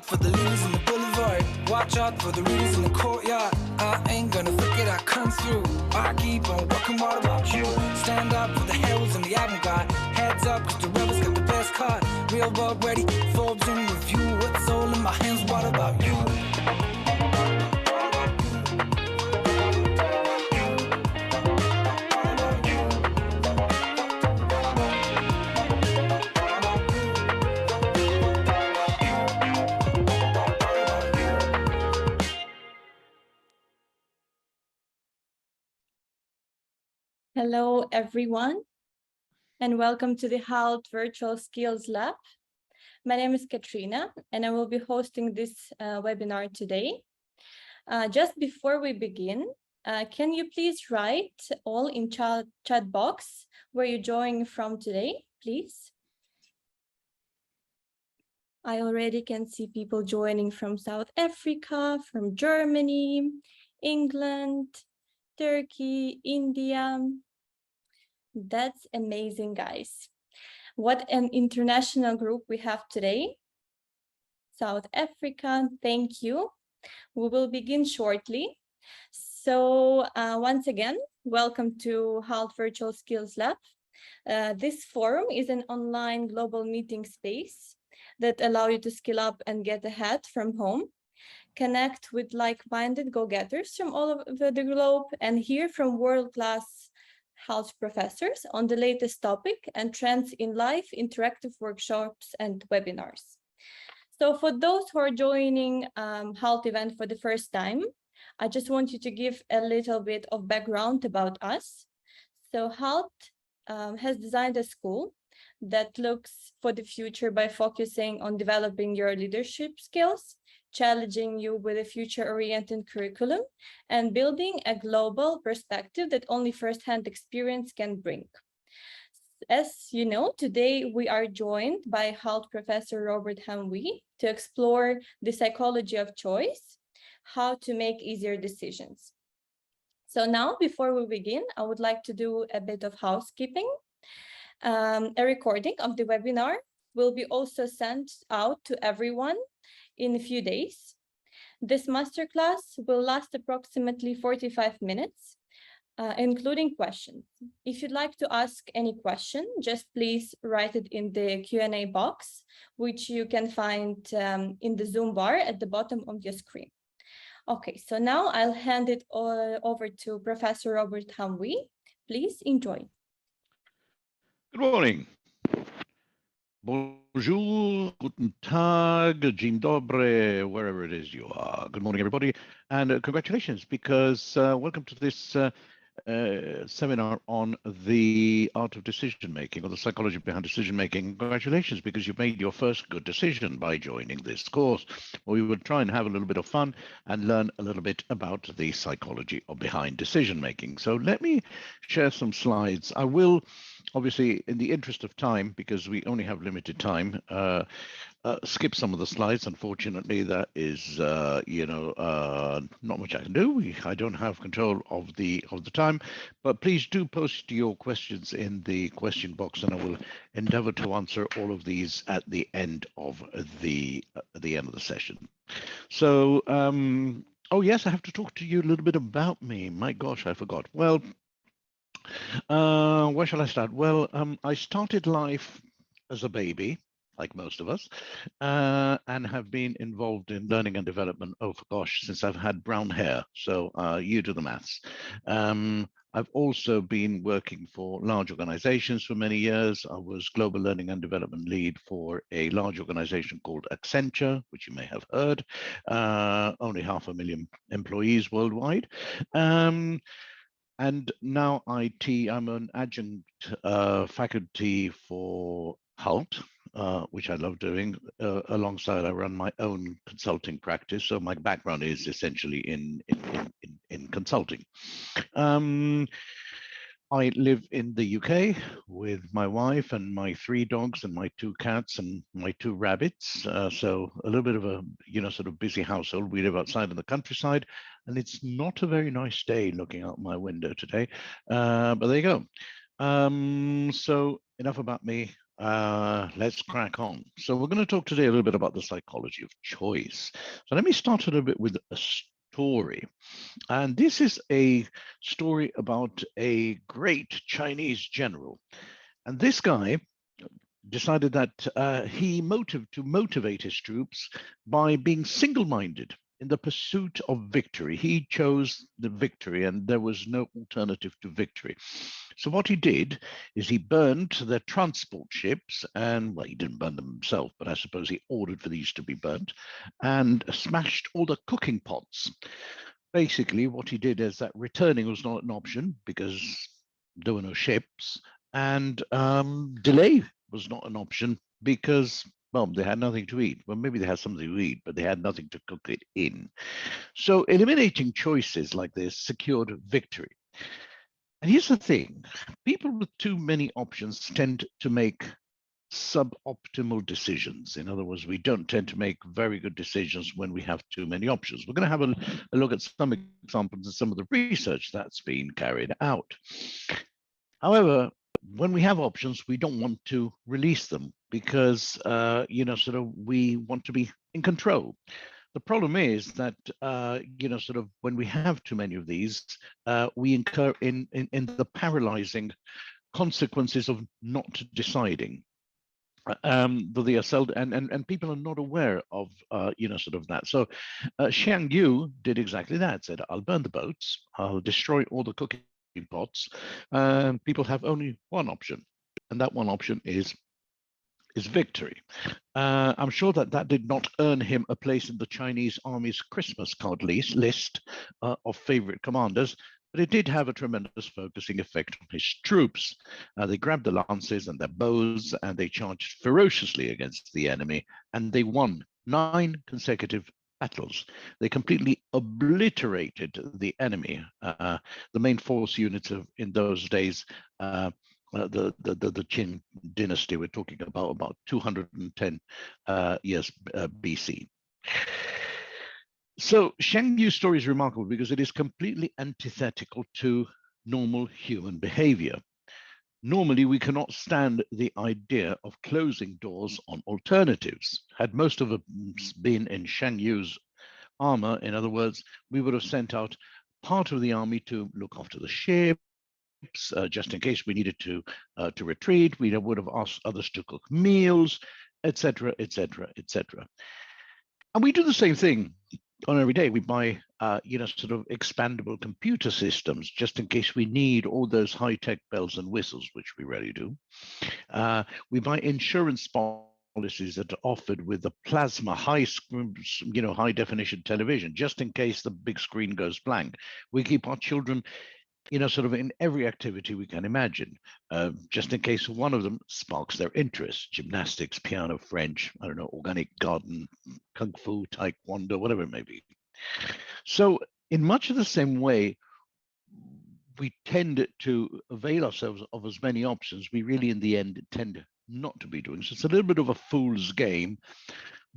out for the leaders in the boulevard. Watch out for the readers in the courtyard. I ain't gonna forget I come through. I keep on walking, what about you? Stand up for the heroes and the avant-garde. Heads up, cause the rebels got the best card. Real world ready, Forbes in review. What's all in my hands, what about you? Hello, everyone, and welcome to the Hult Virtual Skills Lab. My name is Katrina, and I will be hosting this webinar today. Just before we begin, can you please write all in chat box where you're joining from today, please? I already can see people joining from South Africa, from Germany, England, Turkey, India. That's amazing, guys. What an international group we have today. South Africa, thank you. We will begin shortly. So once again, welcome to Hult Virtual Skills Lab. This forum is an online global meeting space that allow you to skill up and get ahead from home, connect with like-minded go-getters from all over the globe, and hear from world-class Hult professors on the latest topic and trends in live interactive workshops and webinars. So for those who are joining Hult event for the first time, I just want you to give a little bit of background about us. So Hult has designed a school that looks for the future by focusing on developing your leadership skills, challenging you with a future-oriented curriculum, and building a global perspective that only first-hand experience can bring. As you know, today we are joined by Hult Professor Robert Hamwee to explore the psychology of choice, how to make easier decisions. So now, before we begin, I would like to do a bit of housekeeping. A recording of the webinar will be also sent out to everyone in a few days. This masterclass will last approximately 45 minutes, including questions. If you'd like to ask any question, just please write it in the Q&A box, which you can find in the Zoom bar at the bottom of your screen. Okay, so now I'll hand it over to Professor Robert Hamwee. Please enjoy. Good morning. Bonjour, guten tag, dzień dobry, wherever it is you are. Good morning, everybody, and congratulations, because welcome to this seminar on the art of decision making, or the psychology behind decision making. Congratulations, because you've made your first good decision by joining this course. We will try and have a little bit of fun and learn a little bit about the psychology behind decision making. So let me share some slides. I will, obviously, in the interest of time, because we only have limited time, skip some of the slides. Unfortunately, that is, not much I can do. I don't have control of the time, but please do post your questions in the question box, and I will endeavor to answer all of these at the end of the session. So, oh yes, I have to talk to you a little bit about me. My gosh, I forgot. Well, where shall I start? Well, I started life as a baby, like most of us, and have been involved in learning and development, oh gosh, since I've had brown hair. So you do the maths. I've also been working for large organizations for many years. I was global learning and development lead for a large organization called Accenture, which you may have heard, only 500,000 employees worldwide. And now I'm an adjunct faculty for Hult, which I love doing. Alongside, I run my own consulting practice. So my background is essentially in consulting. I live in the UK with my wife and my 3 dogs and my 2 cats and my 2 rabbits. So a little bit of a, sort of busy household. We live outside in the countryside, and it's not a very nice day looking out my window today, but there you go. So enough about me. Let's crack on. So we're going to talk today a little bit about the psychology of choice. So let me start a little bit with a story. And this is a story about a great Chinese general. And this guy decided that he to motivate his troops by being single-minded in the pursuit of victory. He chose the victory, and there was no alternative to victory. So what he did is he burned their transport ships, and well, he didn't burn them himself, but I suppose he ordered for these to be burnt, and smashed all the cooking pots. Basically, what he did is that returning was not an option because there were no ships, and delay was not an option because, well, they had nothing to eat. Well, maybe they had something to eat, but they had nothing to cook it in. So eliminating choices like this secured victory. And here's the thing, people with too many options tend to make suboptimal decisions. In other words, we don't tend to make very good decisions when we have too many options. We're going to have a look at some examples of some of the research that's been carried out. However, when we have options, we don't want to release them because, we want to be in control. The problem is that, when we have too many of these, we incur in the paralyzing consequences of not deciding. They are seldom, and people are not aware of, that. So Xiang Yu did exactly that, said, I'll burn the boats, I'll destroy all the cooking pots. People have only one option, and that one option is victory. I'm sure that did not earn him a place in the Chinese Army's Christmas card list of favorite commanders, but it did have a tremendous focusing effect on his troops. They grabbed the lances and their bows, and they charged ferociously against the enemy, and they won 9 consecutive battles. They completely obliterated the enemy. The main force units in those days, the Qin dynasty, we're talking about 210 years BC. So Shang Yu's story is remarkable because it is completely antithetical to normal human behavior. Normally, we cannot stand the idea of closing doors on alternatives. Had most of us been in Shang Yu's armor, in other words, we would have sent out part of the army to look after the ships, just in case we needed to retreat. We would have asked others to cook meals, etc., etc., etc. And we do the same thing on every day. We buy, expandable computer systems just in case we need all those high-tech bells and whistles, which we rarely do. We buy insurance policies that are offered with the plasma high definition television, just in case the big screen goes blank. We keep our children in every activity we can imagine, just in case one of them sparks their interest: gymnastics, piano, French, I don't know, organic garden, kung fu, taekwondo, whatever it may be. So in much of the same way, we tend to avail ourselves of as many options. We really, in the end, tend not to be doing so. It's a little bit of a fool's game,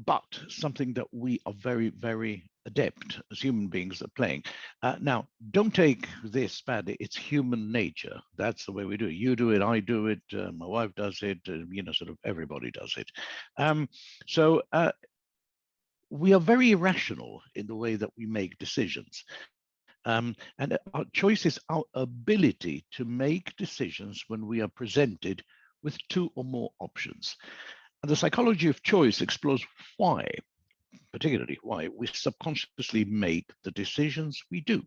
but something that we are very, very adept as human beings at playing. Now, don't take this badly. It's human nature. That's the way we do it. You do it, I do it, my wife does it, everybody does it. We are very irrational in the way that we make decisions. And our choice is our ability to make decisions when we are presented with 2 or more options. And the psychology of choice explores why, particularly why, we subconsciously make the decisions we do,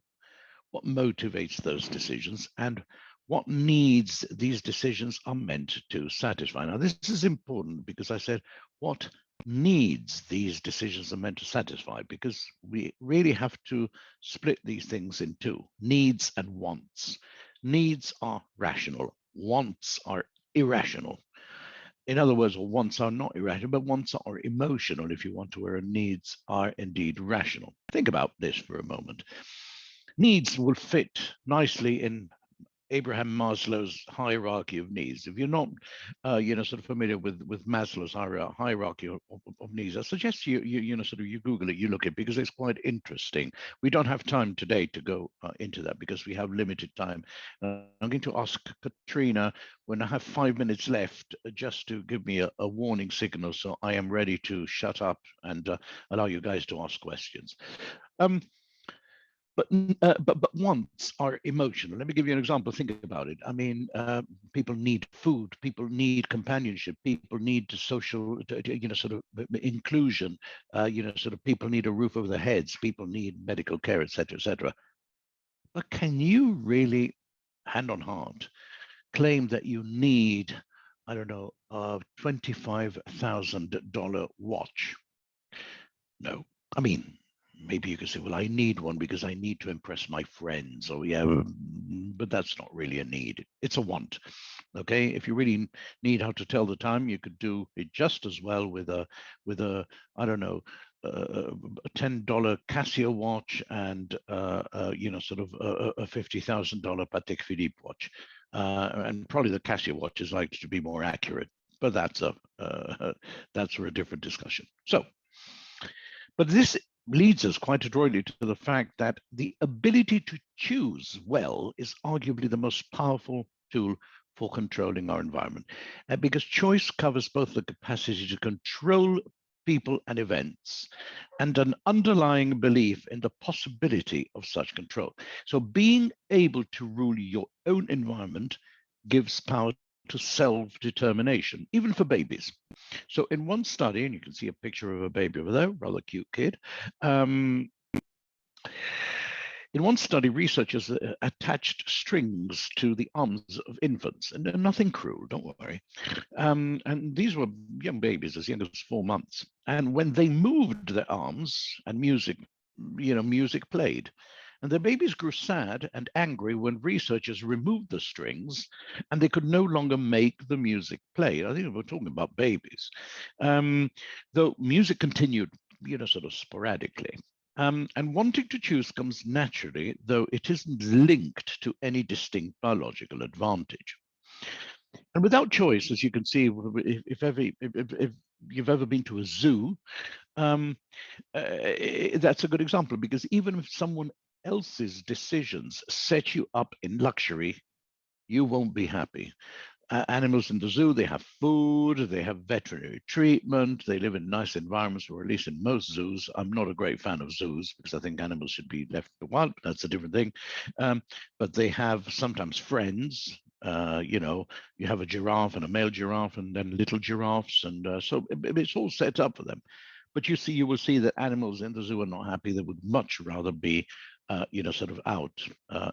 what motivates those decisions, and what needs these decisions are meant to satisfy. Now, this is important because I said what needs these decisions are meant to satisfy, because we really have to split these things in 2, needs and wants. Needs are rational, wants are irrational. In other words, wants are not irrational, but wants are emotional, if you want to, where needs are indeed rational. Think about this for a moment. Needs will fit nicely in Abraham Maslow's hierarchy of needs. If you're not, sort of familiar with Maslow's hierarchy of needs, I suggest you Google it, you look at it, because it's quite interesting. We don't have time today to go into that because we have limited time. I'm going to ask Katrina, when I have 5 minutes left, just to give me a warning signal, so I am ready to shut up and allow you guys to ask questions. But wants are emotional. Let me give you an example. Think about it. I mean, people need food. People need companionship. People need social, inclusion. People need a roof over their heads. People need medical care, etc., etc. But can you really, hand on heart, claim that you need, I don't know, a $25,000 watch? No. I mean, maybe you could say, well, I need one because I need to impress my friends, or but that's not really a need. It's a want. Okay, if you really need how to tell the time, you could do it just as well with a I don't know, a $10 Casio watch and a $50,000 Patek Philippe watch, and probably the Casio watch is likely to be more accurate, but that's for a different discussion. So, but this leads us quite adroitly to the fact that the ability to choose well is arguably the most powerful tool for controlling our environment, because choice covers both the capacity to control people and events and an underlying belief in the possibility of such control. So being able to rule your own environment gives power to self-determination, even for babies. So in one study, and you can see a picture of a baby over there, rather cute kid. In one study, researchers attached strings to the arms of infants, and nothing cruel, don't worry. And these were young babies as young as 4 months. And when they moved their arms and music played. And the babies grew sad and angry when researchers removed the strings and they could no longer make the music play. I think we're talking about babies. Though music continued, sort of sporadically. And wanting to choose comes naturally, though it isn't linked to any distinct biological advantage. And without choice, as you can see, if you've ever been to a zoo, that's a good example, because even if someone else's decisions set you up in luxury, you won't be happy. Animals in the zoo, they have food, they have veterinary treatment, they live in nice environments, or at least in most zoos. I'm not a great fan of zoos because I think animals should be left to wild, but that's a different thing. But they have sometimes friends. You have a giraffe and a male giraffe and then little giraffes, and so it's all set up for them. But you will see that animals in the zoo are not happy. They would much rather be sort of out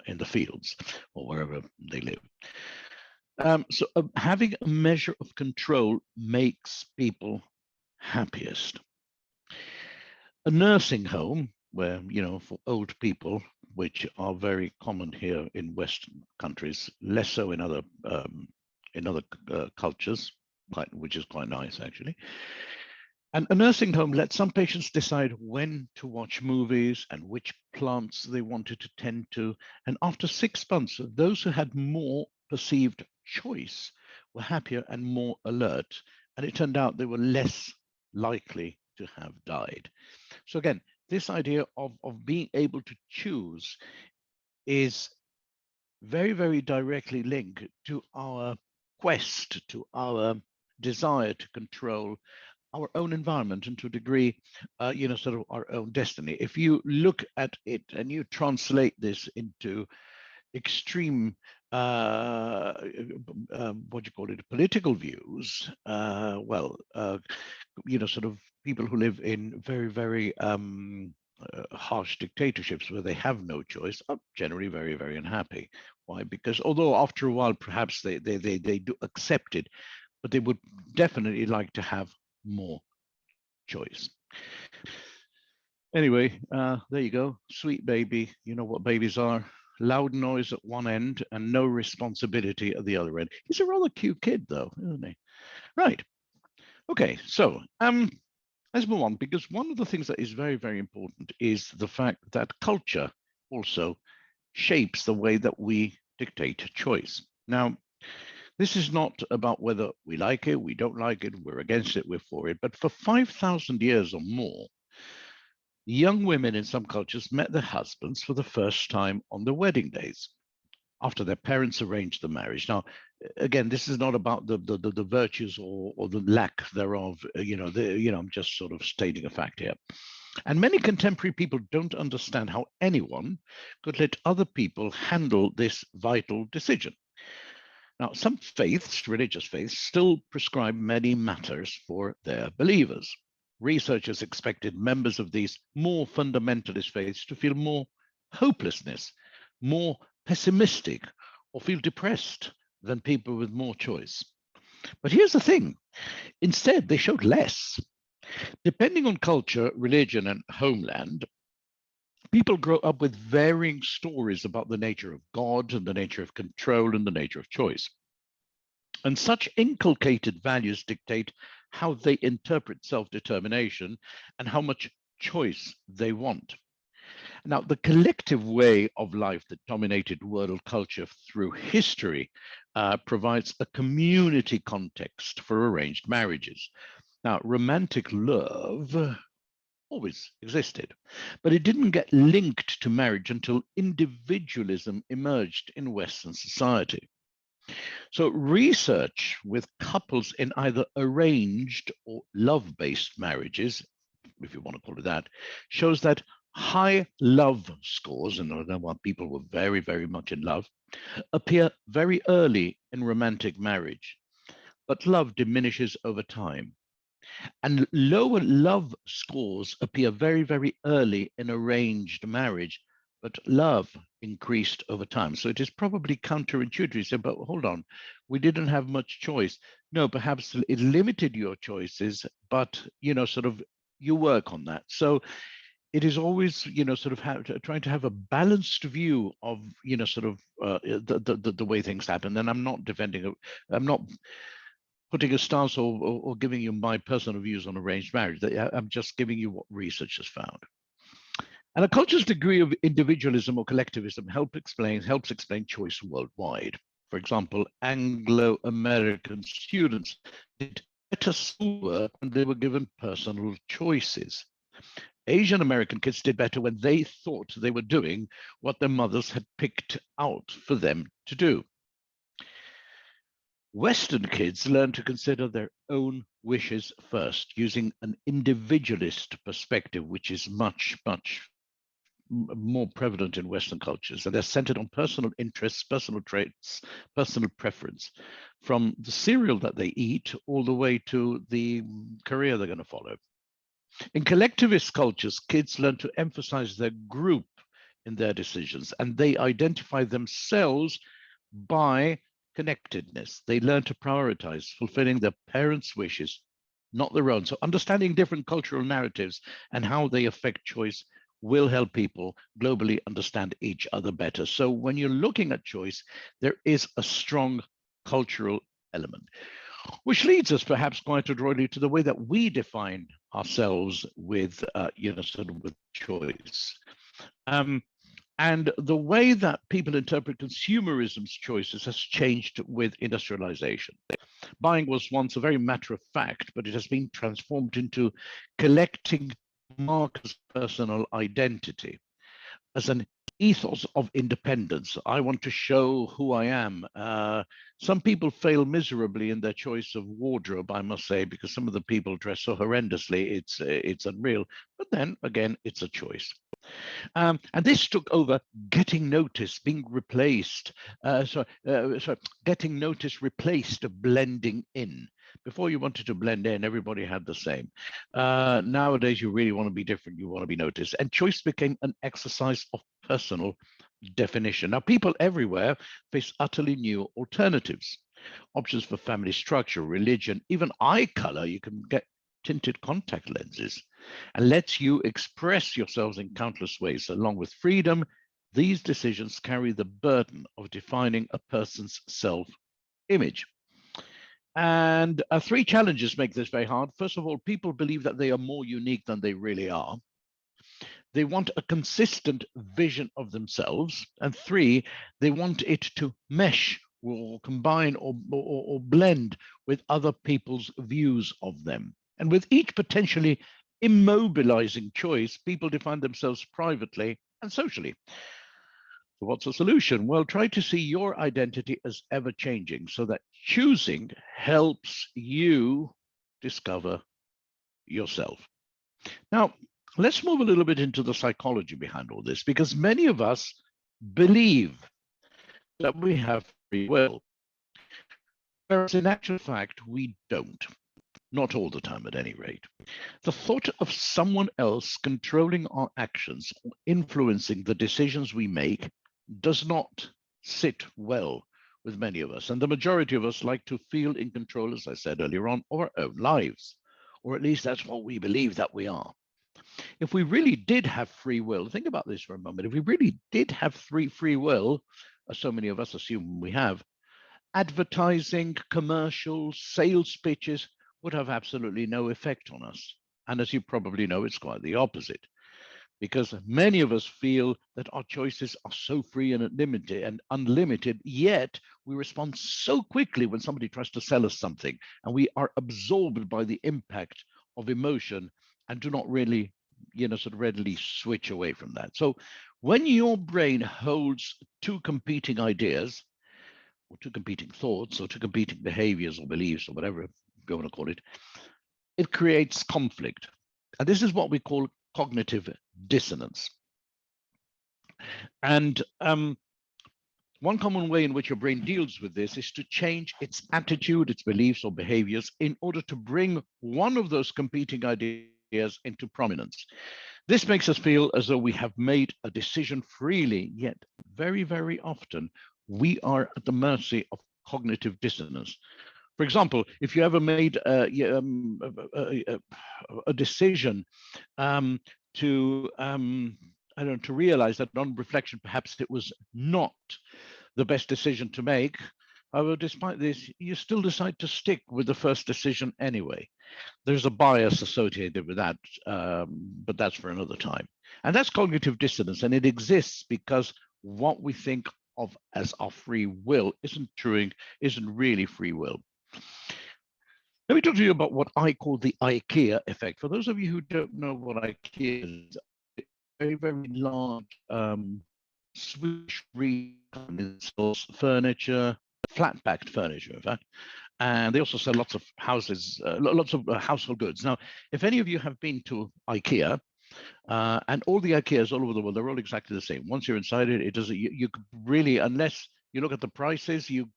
in the fields or wherever they live. So having a measure of control makes people happiest. A nursing home, where, for old people, which are very common here in Western countries, less so in other cultures, which is quite nice actually. And a nursing home lets some patients decide when to watch movies and which plants they wanted to tend to. And after 6 months, those who had more perceived choice were happier and more alert. And it turned out they were less likely to have died. So again, this idea of being able to choose is very, very directly linked to our quest, to our desire to control our own environment and to a degree, sort of our own destiny. If you look at it and you translate this into extreme, what do you call it, political views, sort of people who live in very, very harsh dictatorships where they have no choice are generally very, very unhappy. Why? Because although after a while perhaps they do accept it, but they would definitely like to have more choice. Anyway, there you go. Sweet baby. You know what babies are. Loud noise at one end and no responsibility at the other end. He's a rather cute kid though, isn't he? Right. Okay, so let's move on, because one of the things that is very, very important is the fact that culture also shapes the way that we dictate choice. Now, this is not about whether we like it, we don't like it, we're against it, we're for it, but for 5,000 years or more, young women in some cultures met their husbands for the first time on their wedding days, after their parents arranged the marriage. Now, again, this is not about the virtues or the lack thereof. I'm just sort of stating a fact here. And many contemporary people don't understand how anyone could let other people handle this vital decision. Now, some faiths, religious faiths, still prescribe many matters for their believers. Researchers expected members of these more fundamentalist faiths to feel more hopelessness, more pessimistic, or feel depressed than people with more choice. But here's the thing. Instead, they showed less. Depending on culture, religion, and homeland, people grow up with varying stories about the nature of God and the nature of control and the nature of choice. And such inculcated values dictate how they interpret self-determination and how much choice they want. Now, the collective way of life that dominated world culture through history provides a community context for arranged marriages. Now, romantic love always existed, but it didn't get linked to marriage until individualism emerged in Western society. So research with couples in either arranged or love-based marriages, if you want to call it that, shows that high love scores, and while people were very, very much in love, appear very early in romantic marriage, but love diminishes over time. And lower love scores appear very, very early in arranged marriage, but love increased over time. So it is probably counterintuitive. You say, but hold on, we didn't have much choice. No, perhaps it limited your choices, but, sort of you work on that. So it is always, sort of trying to have a balanced view of, sort of the way things happen. And I'm not defending, I'm not putting a stance or giving you my personal views on arranged marriage. I'm just giving you what research has found. And a culture's degree of individualism or collectivism helps explain choice worldwide. For example, Anglo-American students did better schoolwork when they were given personal choices. Asian American kids did better when they thought they were doing what their mothers had picked out for them to do. Western kids learn to consider their own wishes first, using an individualist perspective, which is much, much more prevalent in Western cultures. And they're centered on personal interests, personal traits, personal preference, from the cereal that they eat all the way to the career they're going to follow. In collectivist cultures, kids learn to emphasize their group in their decisions, and they identify themselves by connectedness. They learn to prioritize fulfilling their parents' wishes, not their own. So understanding different cultural narratives and how they affect choice will help people globally understand each other better. So when you're looking at choice, there is a strong cultural element, which leads us perhaps quite adroitly to the way that we define ourselves with, sort of with choice. And the way that people interpret consumerism's choices has changed with industrialization. Buying was once a very matter of fact, but it has been transformed into collecting markers of personal identity as an ethos of independence. I want to show who I am. Some people fail miserably in their choice of wardrobe, I must say, because some of the people dress so horrendously, it's unreal. But then again, it's a choice. And this took over getting noticed, being replaced. Getting noticed replaced blending in. Before you wanted to blend in, everybody had the same. Nowadays, you really want to be different. You want to be noticed. And choice became an exercise of personal definition. Now, people everywhere face utterly new alternatives. Options for family structure, religion, even eye color. You can get tinted contact lenses, and lets you express yourselves in countless ways. Along with freedom, these decisions carry the burden of defining a person's self-image. And three challenges make this very hard. First of all, people believe that they are more unique than they really are. They want a consistent vision of themselves. And 3, they want it to mesh or combine or blend with other people's views of them. And with each potentially immobilizing choice, people define themselves privately and socially. So what's the solution? Well, try to see your identity as ever changing so that choosing helps you discover yourself. Now, let's move a little bit into the psychology behind all this, because many of us believe that we have free will, whereas in actual fact, we don't. Not all the time, at any rate. The thought of someone else controlling our actions or influencing the decisions we make does not sit well with many of us. And the majority of us like to feel in control, as I said earlier on, of our own lives, or at least that's what we believe that we are. If we really did have free will, think about this for a moment. If we really did have free will, as so many of us assume we have, advertising, commercials, sales pitches would have absolutely no effect on us. And as you probably know, it's quite the opposite, because many of us feel that our choices are so free and unlimited, yet we respond so quickly when somebody tries to sell us something, and we are absorbed by the impact of emotion and do not really, sort of readily switch away from that. So when your brain holds two competing ideas, or two competing thoughts, or two competing behaviors or beliefs, or whatever you want to call it, it creates conflict. And this is what we call cognitive dissonance. And one common way in which your brain deals with this is to change its attitude, its beliefs or behaviors in order to bring one of those competing ideas into prominence. This makes us feel as though we have made a decision freely, yet very, very often we are at the mercy of cognitive dissonance. For example, if you ever made a decision to realize that on reflection, perhaps it was not the best decision to make, however, despite this, you still decide to stick with the first decision anyway. There's a bias associated with that, but that's for another time. And that's cognitive dissonance, and it exists because what we think of as our free will isn't really free will. Let me talk to you about what I call the Ikea effect. For those of you who don't know what Ikea is, it's a very, very large Swedish retailer sells furniture, flat-packed furniture, in fact, and they also sell lots of household goods. Now, if any of you have been to Ikea, and all the Ikeas all over the world, they're all exactly the same. Once you're inside it, it doesn't. You could really, unless you look at the prices, you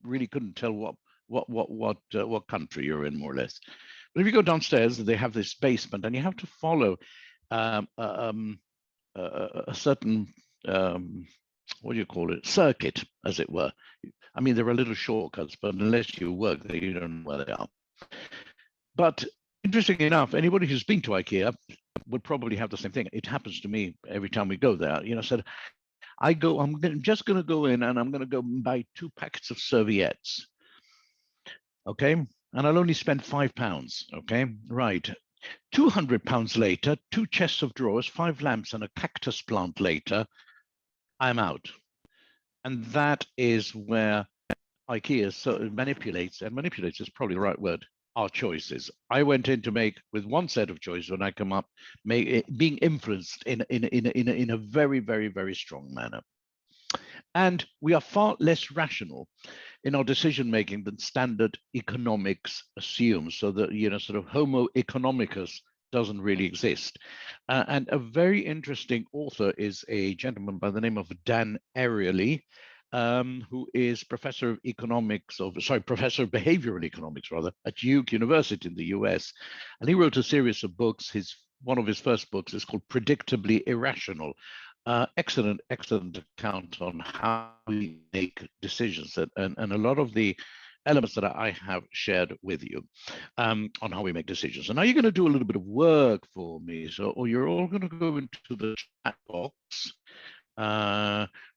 really couldn't tell what country you're in, more or less. But if you go downstairs, they have this basement, and you have to follow a certain what do you call it, circuit, as it were. I mean, there are little shortcuts, but unless you work there, you don't know where they are. But interestingly enough, anybody who's been to Ikea would probably have the same thing. It happens to me every time we go there. Said, I'm just going to go in and I'm going to go and buy 2 packets of serviettes. Okay, and I'll only spend £5. Okay, right. £200 later, 2 chests of drawers, 5 lamps, and a cactus plant later, I'm out. And that is where Ikea manipulates is probably the right word, our choices. I went in to make with one set of choices, when I come up being influenced in a very, very, very strong manner. And we are far less rational in our decision making than standard economics assumes. So that sort of Homo economicus doesn't really exist. And a very interesting author is a gentleman by the name of Dan Ariely, who is professor of professor of behavioral economics, rather, at Duke University in the US. And he wrote a series of books. One of his first books is called Predictably Irrational. Excellent account on how we make decisions, and a lot of the elements that I have shared with you on how we make decisions. And now you're going to do a little bit of work for me. Or you're all going to go into the chat box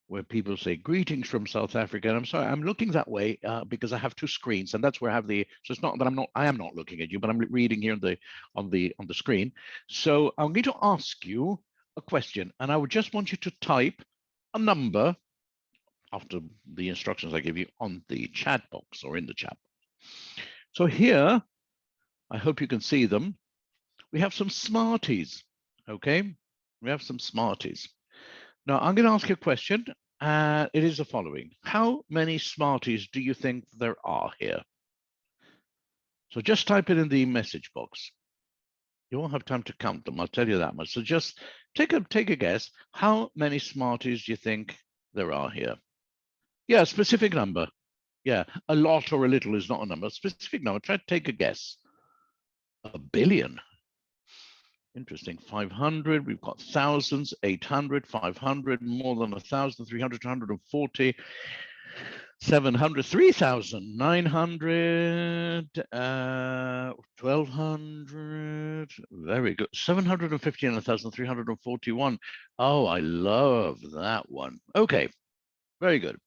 where people say greetings from South Africa. And I'm sorry, I'm looking that way because I have 2 screens, and that's where I have so it's not that I am not looking at you, but I'm reading here on the screen. So I'm going to ask you a question, and I would just want you to type a number after the instructions I give you on the chat box or in the chat. So here, I hope you can see them. We have some Smarties, okay? We have some Smarties. Now, I'm going to ask you a question. It is the following. How many Smarties do you think there are here? So just type it in the message box. You won't have time to count them, I'll tell you that much. So just take a guess. How many Smarties do you think there are here? Yeah, a specific number. Yeah, a lot or a little is not a number. A specific number. Try to take a guess. 1 billion. Interesting. 500. We've got thousands. 800. 500. More than 1,000. 300. 240. 700. 3,000. 900. 1,200. Very good. 750 and 1,341. Oh, I love that one. Okay. Very good.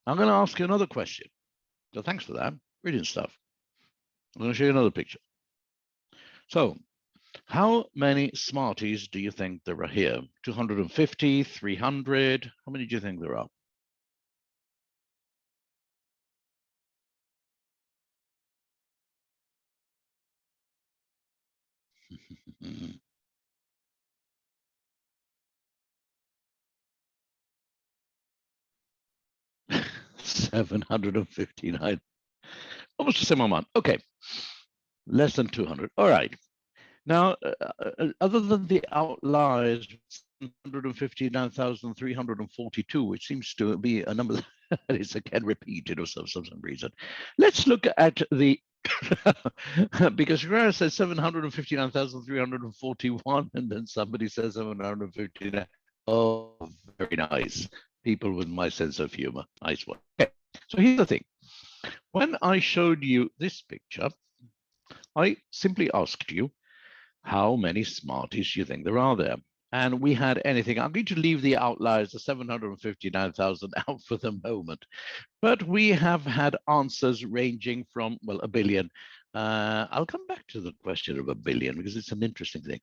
I'm going to ask you another question. So thanks for that. Brilliant stuff. I'm going to show you another picture. So how many Smarties do you think there are here? 250, 300? How many do you think there are? Mm. 759. Almost the same amount. Okay. Less than 200. All right. Now, other than the outliers, 159,342, which seems to be a number that is again repeated or for some reason. Let's look at the, because Guerrero says 759,341, and then somebody says 759. Oh, very nice. People with my sense of humor. Nice one. Okay, so here's the thing. When I showed you this picture, I simply asked you, how many Smarties do you think there are there? And we had anything. I'm going to leave the outliers, the 759,000 out for the moment. But we have had answers ranging from, well, 1 billion. I'll come back to the question of 1 billion because it's an interesting thing.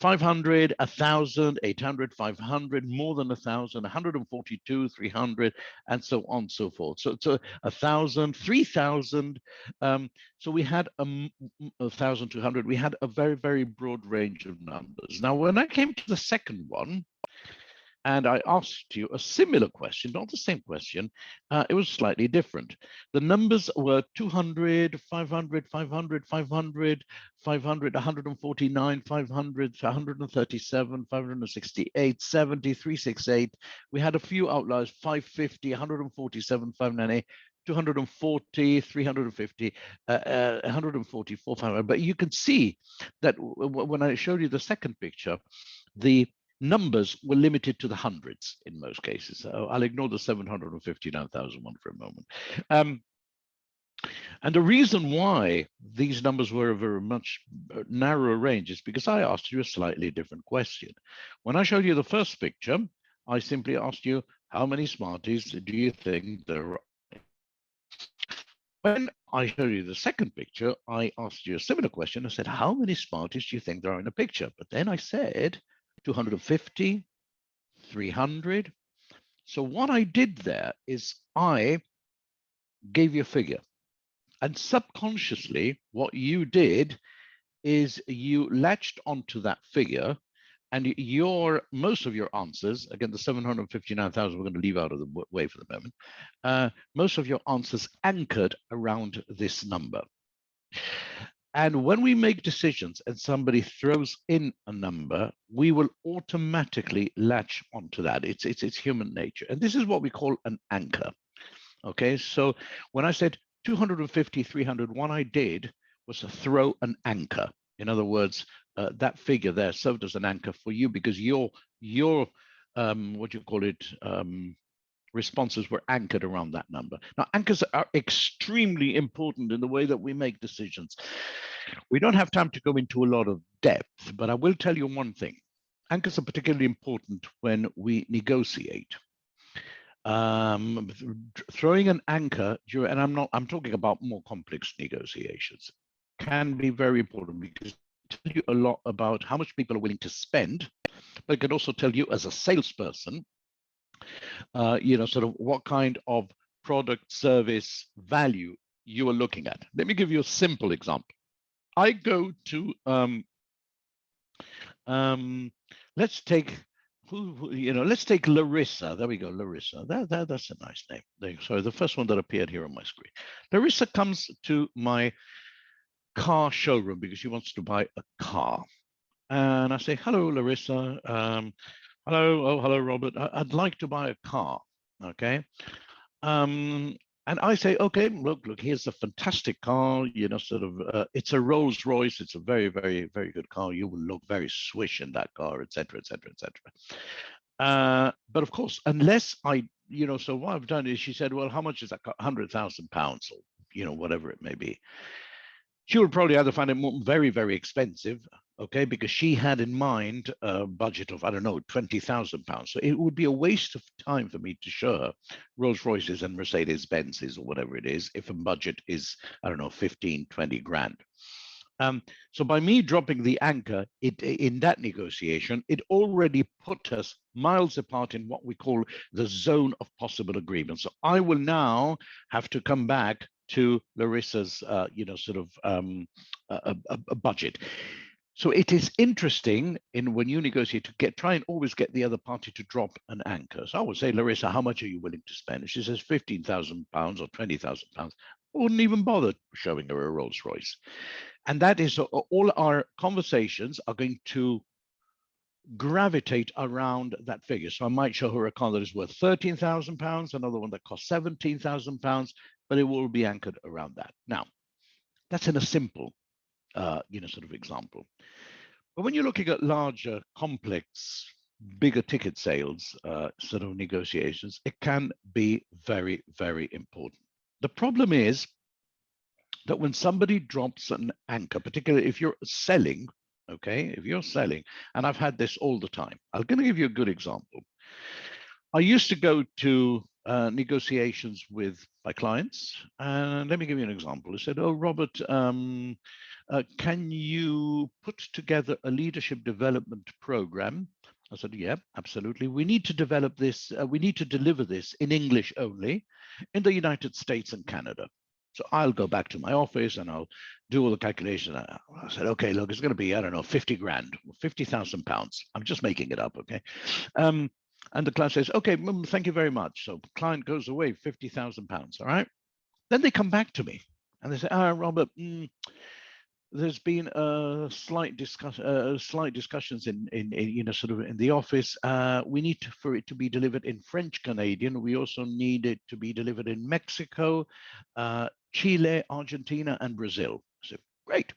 500, 1,000, 800, 500, more than 1,000, 142, 300, and so on and so forth. So it's 1,000, 3,000. So we had 1,200. We had a very, very broad range of numbers. Now, when I came to the second one, and I asked you a similar question, not the same question, it was slightly different. The numbers were 200, 500, 500, 500, 500, 149, 500, 137, 568, 70, 368. We had a few outliers, 550, 147, 598, 240, 350, 144, 500. But you can see that when I showed you the second picture, the numbers were limited to the hundreds in most cases. So I'll ignore the 759,001 for a moment. And the reason why these numbers were a very much narrower range is because I asked you a slightly different question. When I showed you the first picture, I simply asked you, how many Smarties do you think there are? When I showed you the second picture, I asked you a similar question. I said, how many Smarties do you think there are in a picture? But then I said, 250, 300. So what I did there is I gave you a figure. And subconsciously, what you did is you latched onto that figure, and most of your answers, again, the 759,000 we're going to leave out of the way for the moment, most of your answers anchored around this number. And when we make decisions and somebody throws in a number, we will automatically latch onto that. It's human nature. And this is what we call an anchor. Okay, so when I said 250, 300, what I did was to throw an anchor. In other words, that figure there served as an anchor for you because your what do you call it, responses were anchored around that number. Now, anchors are extremely important in the way that we make decisions. We don't have time to go into a lot of depth, but I will tell you one thing. Anchors are particularly important when we negotiate. Throwing an anchor, and I'm talking about more complex negotiations, can be very important because it tells you a lot about how much people are willing to spend but it can also tell you as a salesperson, sort of what kind of product, service, value you are looking at. Let me give you a simple example. I go to let's take let's take Larissa. There we go, Larissa. That's a nice name. So the first one that appeared here on my screen. Larissa comes to my car showroom because she wants to buy a car. And I say, hello, Larissa. Hello, Robert. I'd like to buy a car. Okay. And I say, okay, look, here's a fantastic car, it's a Rolls Royce. It's a very, very, very good car. You will look very swish in that car, etc., etc., etc. But of course, unless so what I've done is she said, well, how much is that car? £100,000 or, whatever it may be. She would probably either find it very, very expensive, okay, because she had in mind a budget of, I don't know, £20,000. So it would be a waste of time for me to show her Rolls Royces and Mercedes Benzes or whatever it is, if a budget is, I don't know, 15, 20 grand. So by me dropping the anchor in that negotiation, it already put us miles apart in what we call the zone of possible agreement. So I will now have to come back to Larissa's, a budget. So it is interesting when you negotiate to try and always get the other party to drop an anchor. So I would say, Larissa, how much are you willing to spend? If she says £15,000 or £20,000, I wouldn't even bother showing her a Rolls Royce. And that is all our conversations are going to gravitate around that figure. So I might show her a car that is worth £13,000, another one that costs £17,000, but it will be anchored around that. Now, that's in a simple, sort of example. But when you're looking at larger, complex, bigger ticket sales, sort of negotiations, it can be very, very important. The problem is that when somebody drops an anchor, particularly if you're selling, okay, if you're selling, and I've had this all the time. I'm going to give you a good example. I used to go to negotiations with my clients, and let me give you an example. I said, oh, Robert, can you put together a leadership development program? I said, yeah, absolutely. We need to develop this. We need to deliver this in English only in the United States and Canada. So I'll go back to my office and I'll do all the calculations. I said, okay, look, it's going to be, I don't know, 50 grand, £50,000. I'm just making it up, okay? And the client says, okay, thank you very much. So the client goes away, £50,000, all right? Then they come back to me and they say, Robert, there's been slight discussions in sort of in the office. We need for it to be delivered in French Canadian. We also need it to be delivered in Mexico, Chile, Argentina, and Brazil. So great.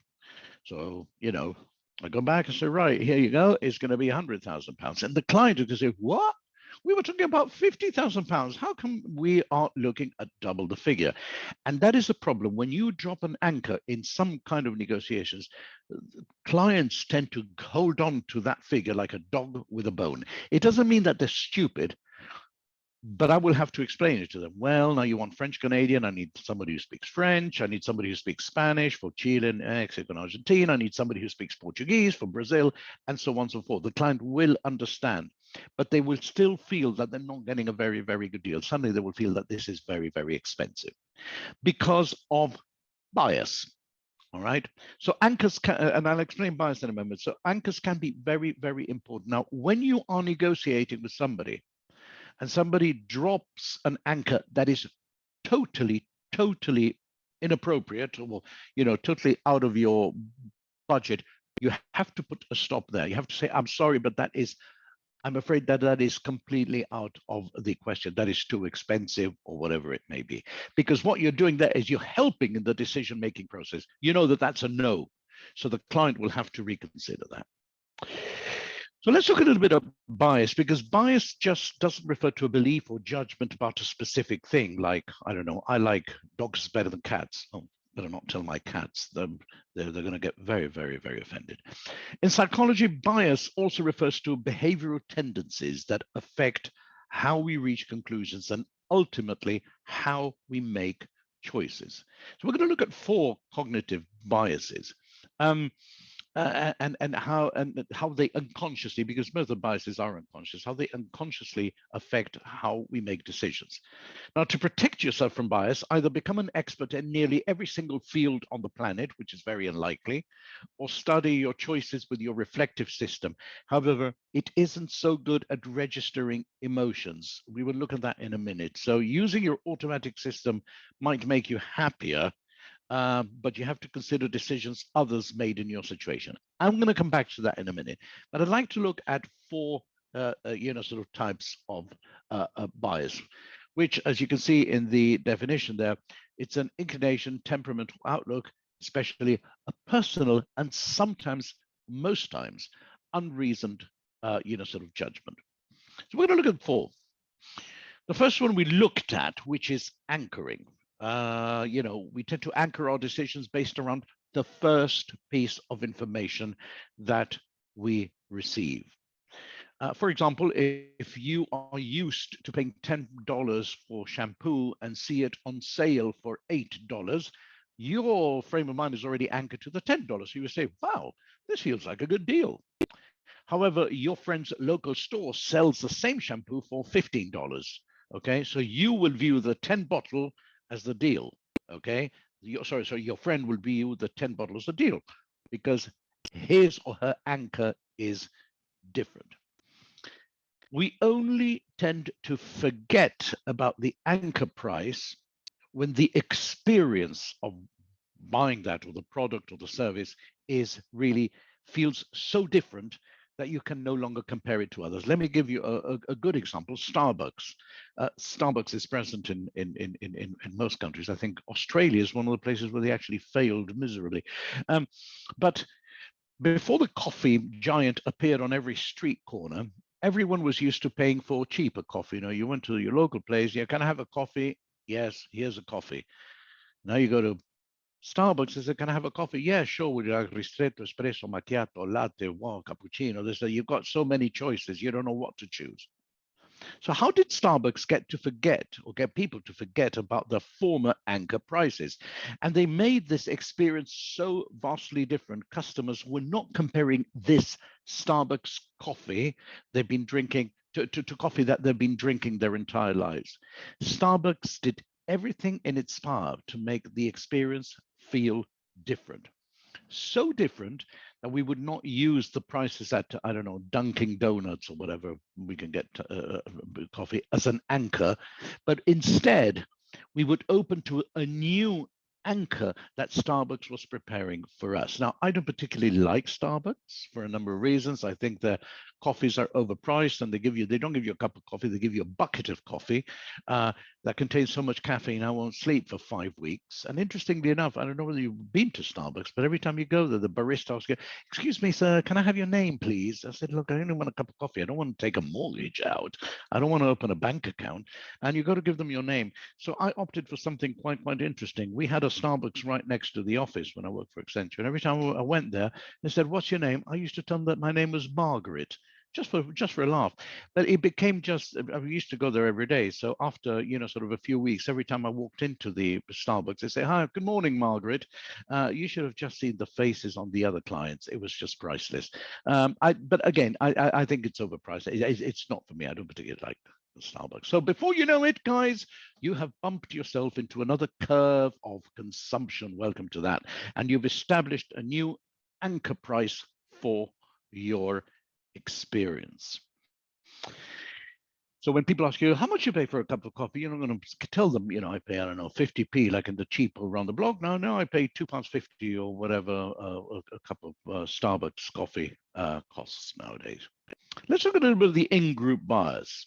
So I go back and say, right, here you go. It's going to be £100,000. And the client is going to say, what? We were talking about £50,000. How come we are looking at double the figure? And that is a problem. When you drop an anchor in some kind of negotiations, clients tend to hold on to that figure like a dog with a bone. It doesn't mean that they're stupid, but I will have to explain it to them. Well, now you want French Canadian. I need somebody who speaks French. I need somebody who speaks Spanish for Chile, Mexico, and Argentina. I need somebody who speaks Portuguese for Brazil, and so on and so forth. The client will understand, but they will still feel that they're not getting a very, very good deal. Suddenly they will feel that this is very, very expensive because of bias. All right. So anchors can, and I'll explain bias in a moment. So anchors can be very, very important. Now, when you are negotiating with somebody and somebody drops an anchor that is totally inappropriate or, totally out of your budget, you have to put a stop there. You have to say, I'm sorry, but I'm afraid that is completely out of the question. That is too expensive or whatever it may be. Because what you're doing there is you're helping in the decision-making process. You know that that's a no. So the client will have to reconsider that. So let's look a little bit at bias, because bias just doesn't refer to a belief or judgment about a specific thing. Like, I don't know, I like dogs better than cats. Oh, better not tell my cats. They're going to get very, very, very offended. In psychology, bias also refers to behavioral tendencies that affect how we reach conclusions and ultimately how we make choices. So we're going to look at 4 cognitive biases. and how they unconsciously, because most of the biases are unconscious, how they unconsciously affect how we make decisions. Now, to protect yourself from bias, either become an expert in nearly every single field on the planet, which is very unlikely, or study your choices with your reflective system. However, it isn't so good at registering emotions. We will look at that in a minute. So using your automatic system might make you happier, but you have to consider decisions others made in your situation. I'm going to come back to that in a minute, but I'd like to look at four, sort of types of bias, which, as you can see in the definition there, it's an inclination, temperamental outlook, especially a personal and sometimes, most times, unreasoned, sort of judgment. So we're going to look at four. The first one we looked at, which is anchoring. We tend to anchor our decisions based around the first piece of information that we receive. For example, if you are used to paying $10 for shampoo and see it on sale for $8, your frame of mind is already anchored to the $10. So you say, wow, this feels like a good deal. However, your friend's local store sells the same shampoo for $15. Okay, so you will view the 10 bottle as the deal. Okay, so your friend will view the 10 bottles the deal because his or her anchor is different. We only tend to forget about the anchor price when the experience of buying that or the product or the service feels so different that you can no longer compare it to others. Let me give you a good example. Starbucks. Starbucks is present in most countries. I think Australia is one of the places where they actually failed miserably. But before the coffee giant appeared on every street corner, everyone was used to paying for cheaper coffee. You went to your local place, can I have a coffee? Yes, here's a coffee. Now you go to Starbucks, they say, can I have a coffee? Yeah, sure. Would you like ristretto, espresso, macchiato, latte, wow, cappuccino? They say, you've got so many choices, you don't know what to choose. So how did Starbucks get to forget or get people to forget about the former anchor prices? And they made this experience so vastly different. Customers were not comparing this Starbucks coffee they've been drinking to coffee that they've been drinking their entire lives. Starbucks did everything in its power to make the experience feel different. So different that we would not use the prices at, I don't know, Dunkin' Donuts or whatever we can get coffee as an anchor, but instead we would open to a new anchor that Starbucks was preparing for us. Now, I don't particularly like Starbucks for a number of reasons. I think their coffees are overpriced and they don't give you a cup of coffee, they give you a bucket of coffee that contains so much caffeine I won't sleep for 5 weeks. And interestingly enough, I don't know whether you've been to Starbucks, but every time you go there, the barista asks you, excuse me, sir, can I have your name, please? I said, look, I only want a cup of coffee. I don't want to take a mortgage out. I don't want to open a bank account. And you've got to give them your name. So I opted for something quite interesting. We had a Starbucks right next to the office when I worked for Accenture. And every time I went there, they said, what's your name? I used to tell them that my name was Margaret. Just for a laugh, but it became I used to go there every day. So after sort of a few weeks, every time I walked into the Starbucks, they say, "Hi, good morning, Margaret." You should have just seen the faces on the other clients. It was just priceless. But again, I think it's overpriced. It's not for me. I don't particularly like Starbucks. So before you know it, guys, you have bumped yourself into another curve of consumption. Welcome to that, and you've established a new anchor price for your experience. So when people ask you how much you pay for a cup of coffee, you're not going to tell them, I pay, I don't know, 50p, like in the cheap around the block. No, I pay £2.50 or whatever a cup of Starbucks coffee costs nowadays. Let's look at a little bit of the in-group bias.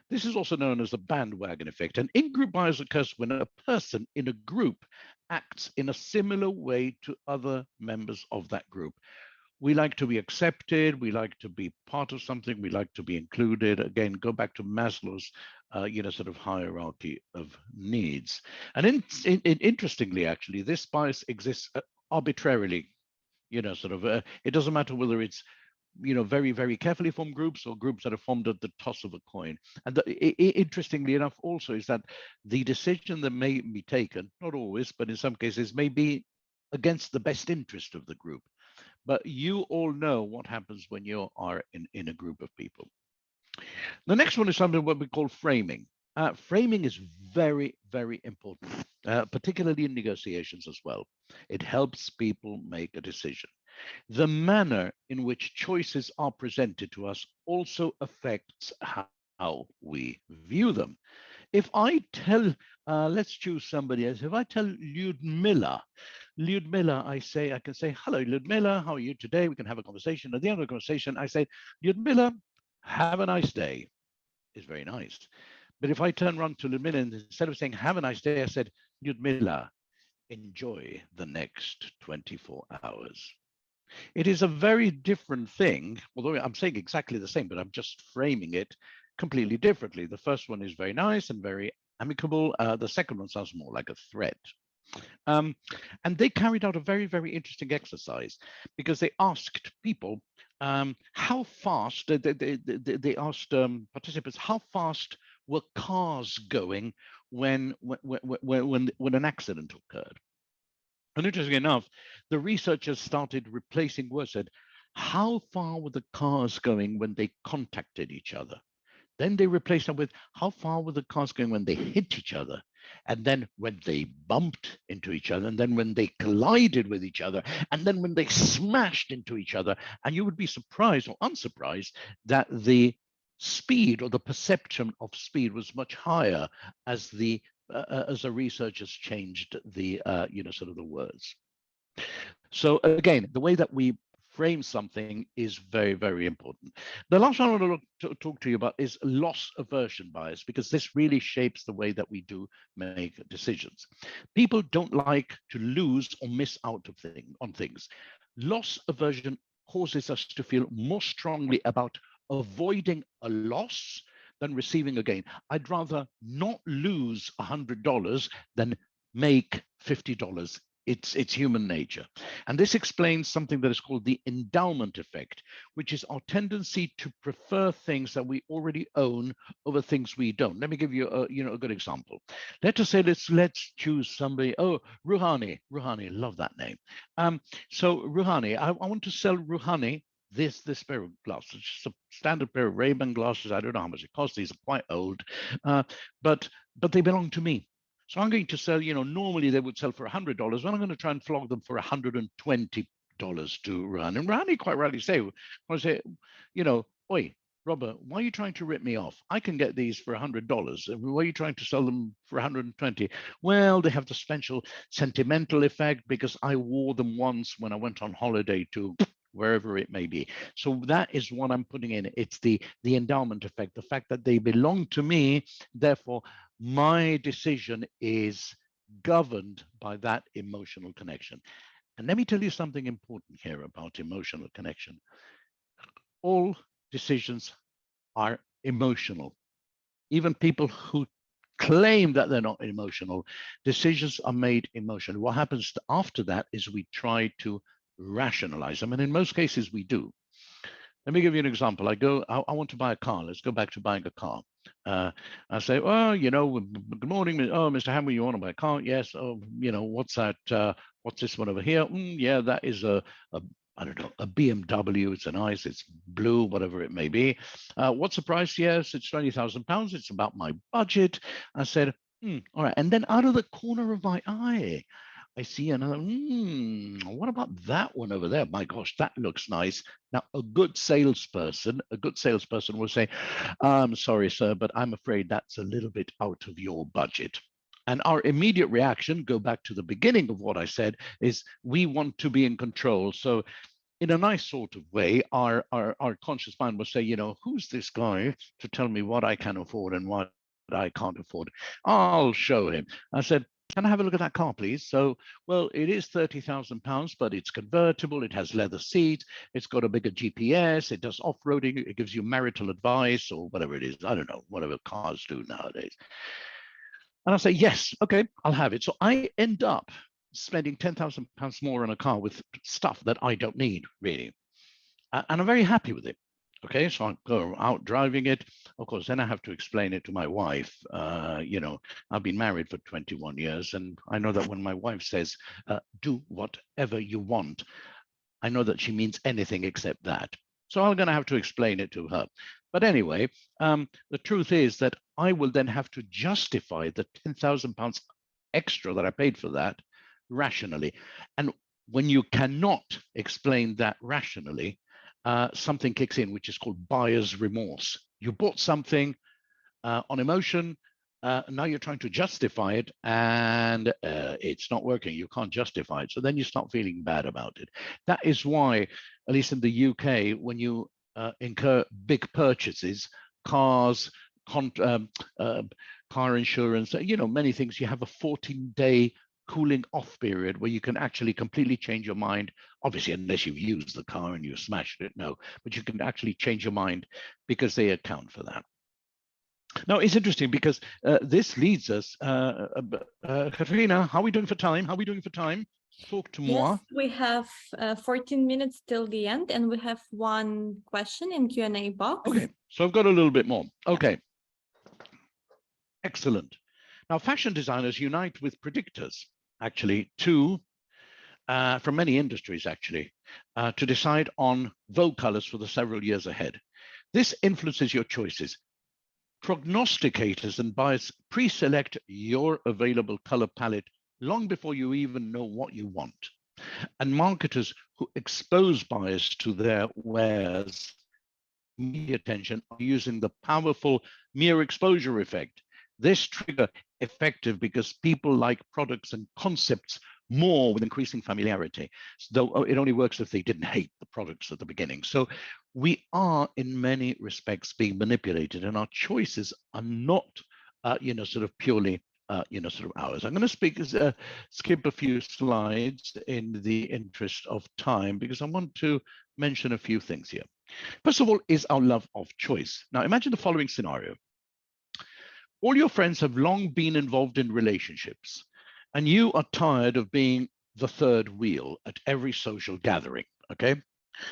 This is also known as the bandwagon effect. And in-group bias occurs when a person in a group acts in a similar way to other members of that group. We like to be accepted. We like to be part of something. We like to be included. Again, go back to Maslow's, sort of hierarchy of needs. And interestingly, actually, this bias exists arbitrarily. It doesn't matter whether it's, very, very carefully formed groups or groups that are formed at the toss of a coin. And interestingly enough, also is that the decision that may be taken, not always, but in some cases, may be against the best interest of the group. but you all know what happens when you are in a group of people. The next one is something what we call framing. Framing is very, very important, particularly in negotiations as well. It helps people make a decision. The manner in which choices are presented to us also affects how we view them. If I tell, let's choose somebody else. If I tell Lyudmila, I can say, hello, Lyudmila, how are you today? We can have a conversation. At the end of the conversation, I say, Lyudmila, have a nice day. It's very nice. But if I turn around to Lyudmila and instead of saying, have a nice day, I said, Lyudmila, enjoy the next 24 hours. It is a very different thing, although I'm saying exactly the same, but I'm just framing it completely differently. The first one is very nice and very amicable. The second one sounds more like a threat. And they carried out a very, very interesting exercise because they asked people how fast, they asked participants, how fast were cars going when an accident occurred. And interestingly enough, the researchers started replacing words, said, how far were the cars going when they contacted each other? Then they replaced them with, how far were the cars going when they hit each other? And then when they bumped into each other, and then when they collided with each other, and then when they smashed into each other. And you would be surprised or unsurprised that the speed or the perception of speed was much higher as the researchers changed the sort of the words. So again, the way that we frame something is very, very important. The last one I want to talk to you about is loss aversion bias, because this really shapes the way that we do make decisions. People don't like to lose or miss out on things. Loss aversion causes us to feel more strongly about avoiding a loss than receiving a gain. I'd rather not lose $100 than make $50. It's human nature. And this explains something that is called the endowment effect, which is our tendency to prefer things that we already own over things we don't. Let me give you a good example. Let us say, let's choose somebody. Oh, Rouhani, love that name. So Rouhani, I want to sell Rouhani this pair of glasses, just a standard pair of Ray-Ban glasses. I don't know how much it costs. These are quite old, but they belong to me. So I'm going to sell, normally they would sell for $100, but I'm going to try and flog them for $120 to Rouhani. And Rouhani quite rightly say, oi, Robert, why are you trying to rip me off? I can get these for $100. Why are you trying to sell them for 120? Well, they have the special sentimental effect because I wore them once when I went on holiday to wherever it may be. So that is what I'm putting in. It's the endowment effect, the fact that they belong to me. Therefore, my decision is governed by that emotional connection. And let me tell you something important here about emotional connection. All decisions are emotional. Even people who claim that they're not emotional, decisions are made emotional. What happens after that is we try to rationalize them. And in most cases, we do. Let me give you an example. I want to buy a car. Let's go back to buying a car. I say, well, good morning. Oh, Mr. Hamwee, you want to buy a car? Yes. Oh, what's that? What's this one over here? Yeah, that is I don't know, a BMW. It's nice. It's blue, whatever it may be. What's the price? Yes, it's £20,000. It's about my budget. I said, all right. And then out of the corner of my eye, I see another, what about that one over there? My gosh, that looks nice. Now, a good salesperson will say, I'm sorry, sir, but I'm afraid that's a little bit out of your budget. And our immediate reaction, go back to the beginning of what I said, is we want to be in control. So in a nice sort of way, our conscious mind will say, who's this guy to tell me what I can afford and what I can't afford? I'll show him. I said, can I have a look at that car, please? So, well, it is £30,000, but it's convertible. It has leather seats. It's got a bigger GPS. It does off-roading. It gives you marital advice or whatever it is. I don't know, whatever cars do nowadays. And I say, yes, okay, I'll have it. So I end up spending £10,000 more on a car with stuff that I don't need, really. And I'm very happy with it. Okay, so I go out driving it. Of course, then I have to explain it to my wife. I've been married for 21 years, and I know that when my wife says, do whatever you want, I know that she means anything except that. So I'm going to have to explain it to her. But anyway, the truth is that I will then have to justify the £10,000 extra that I paid for that rationally. And when you cannot explain that rationally, something kicks in, which is called buyer's remorse. You bought something on emotion, now you're trying to justify it, and it's not working. You can't justify it. So then you start feeling bad about it. That is why, at least in the UK, when you incur big purchases, cars, car insurance, many things, you have a 14-day cooling off period where you can actually completely change your mind. Obviously, unless you've used the car and you smashed it, no, but you can actually change your mind because they account for that. Now, it's interesting because this leads us, Katrina, how are we doing for time? How are we doing for time? Talk to moi. Yes, we have 14 minutes till the end, and we have one question in Q&A box. Okay, so I've got a little bit more. Okay, excellent. Now, fashion designers unite with predictors, actually, from many industries, actually, to decide on vogue colors for the several years ahead. This influences your choices. Prognosticators and buyers pre-select your available color palette long before you even know what you want. And marketers who expose buyers to their wares, media attention, are using the powerful mere exposure effect. This trigger effective because people like products and concepts more with increasing familiarity, though it only works if they didn't hate the products at the beginning. So we are in many respects being manipulated, and our choices are not sort of purely sort of ours. I'm going to skip a few slides in the interest of time because I want to mention a few things here. First of all is our love of choice. Now imagine the following scenario. All your friends have long been involved in relationships, and you are tired of being the third wheel at every social gathering, okay?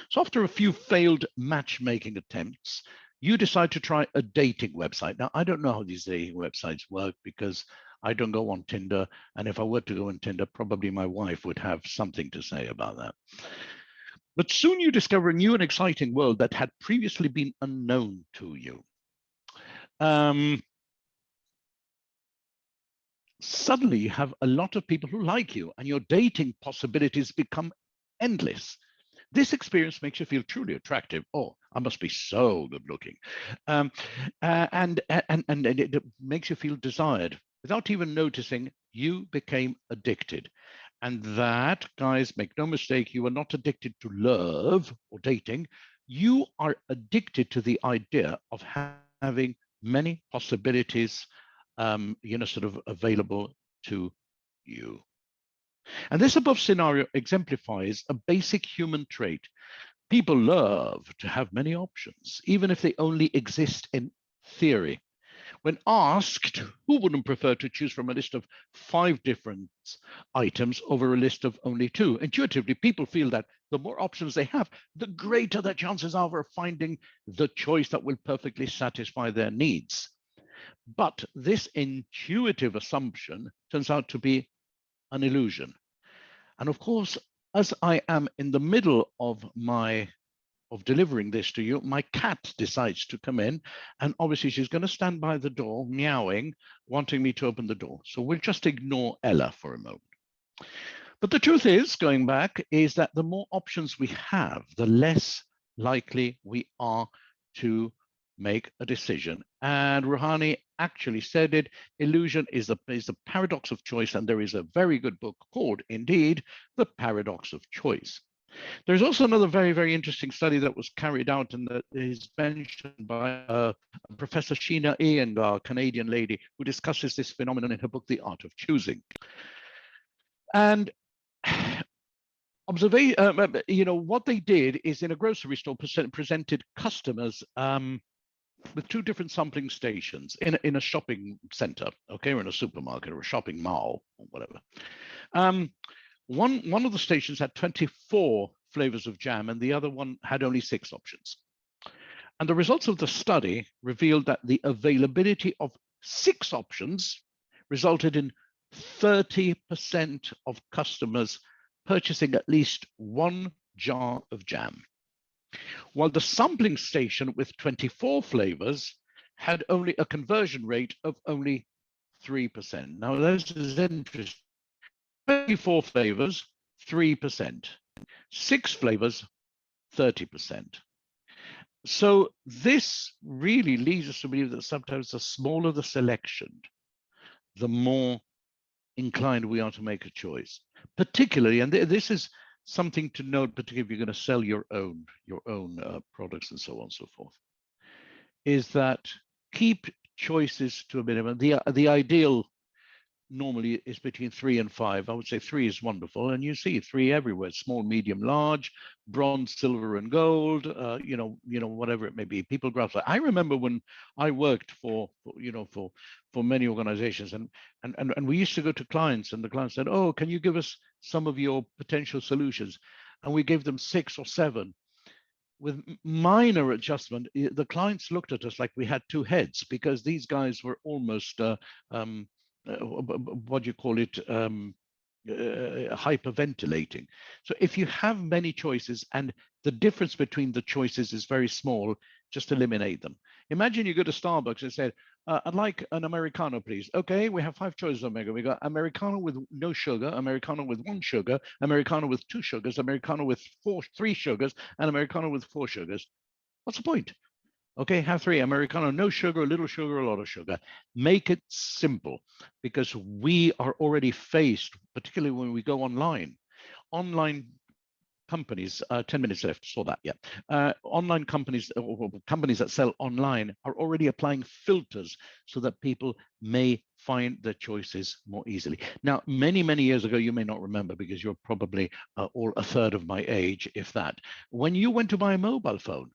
So after a few failed matchmaking attempts, you decide to try a dating website. Now, I don't know how these dating websites work because I don't go on Tinder, and if I were to go on Tinder, probably my wife would have something to say about that. But soon you discover a new and exciting world that had previously been unknown to you. Suddenly you have a lot of people who like you, and your dating possibilities become endless. This experience makes you feel truly attractive. Oh, I must be so good looking. And it makes you feel desired. Without even noticing, you became addicted. And that, guys, make no mistake, you are not addicted to love or dating. You are addicted to the idea of having many possibilities sort of available to you. And this above scenario exemplifies a basic human trait. People love to have many options, even if they only exist in theory. When asked, who wouldn't prefer to choose from a list of 5 different items over a list of only 2? Intuitively, people feel that the more options they have, the greater the chances are of finding the choice that will perfectly satisfy their needs. But this intuitive assumption turns out to be an illusion. And of course, as I am in the middle of delivering this to you, my cat decides to come in, and obviously she's going to stand by the door meowing, wanting me to open the door. So we'll just ignore Ella for a moment. But the truth is, going back, is that the more options we have, the less likely we are to make a decision. And Rouhani actually said it. Illusion is the paradox of choice, and there is a very good book called, indeed, The Paradox of Choice. There's also another very, very interesting study that was carried out and that is mentioned by Professor Sheena Iyengar, a Canadian lady, who discusses this phenomenon in her book, The Art of Choosing. And what they did is in a grocery store presented customers with 2 different sampling stations in a shopping center, okay, or in a supermarket or a shopping mall or whatever. One of the stations had 24 flavors of jam, and the other one had only 6 options. And the results of the study revealed that the availability of 6 options resulted in 30% of customers purchasing at least one jar of jam, while the sampling station with 24 flavors had only a conversion rate of only 3%. Now, this is interesting. 24 flavors, 3%. 6 flavors, 30%. So this really leads us to believe that sometimes the smaller the selection, the more inclined we are to make a choice. Particularly, and this is something to note, particularly if you're going to sell your own products and so on and so forth, is that keep choices to a minimum. The ideal normally is between 3 and 5. I would say 3 is wonderful, and you see 3 everywhere: small, medium, large, bronze, silver, and gold. Whatever it may be. People grasp that. I remember when I worked for many organizations, and we used to go to clients, and the client said, "Oh, can you give us some of your potential solutions?" And we gave them 6 or 7. With minor adjustment, the clients looked at us like we had 2 heads, because these guys were almost what do you call it, hyperventilating. So if you have many choices and the difference between the choices is very small, just eliminate them. Imagine you go to Starbucks and say, I'd like an Americano, please. Okay, we have 5 choices, Omega. We got Americano with no sugar, Americano with 1 sugar, Americano with 2 sugars, Americano with 3 sugars, and Americano with 4 sugars. What's the point? Okay, have 3: Americano, no sugar, a little sugar, a lot of sugar. Make it simple, because we are already faced, particularly when we go online. Online companies, 10 minutes left, saw that, yeah. Online companies, or companies that sell online, are already applying filters so that people may find their choices more easily. Now, many, many years ago, you may not remember because you're probably all a third of my age, if that. When you went to buy a mobile phone,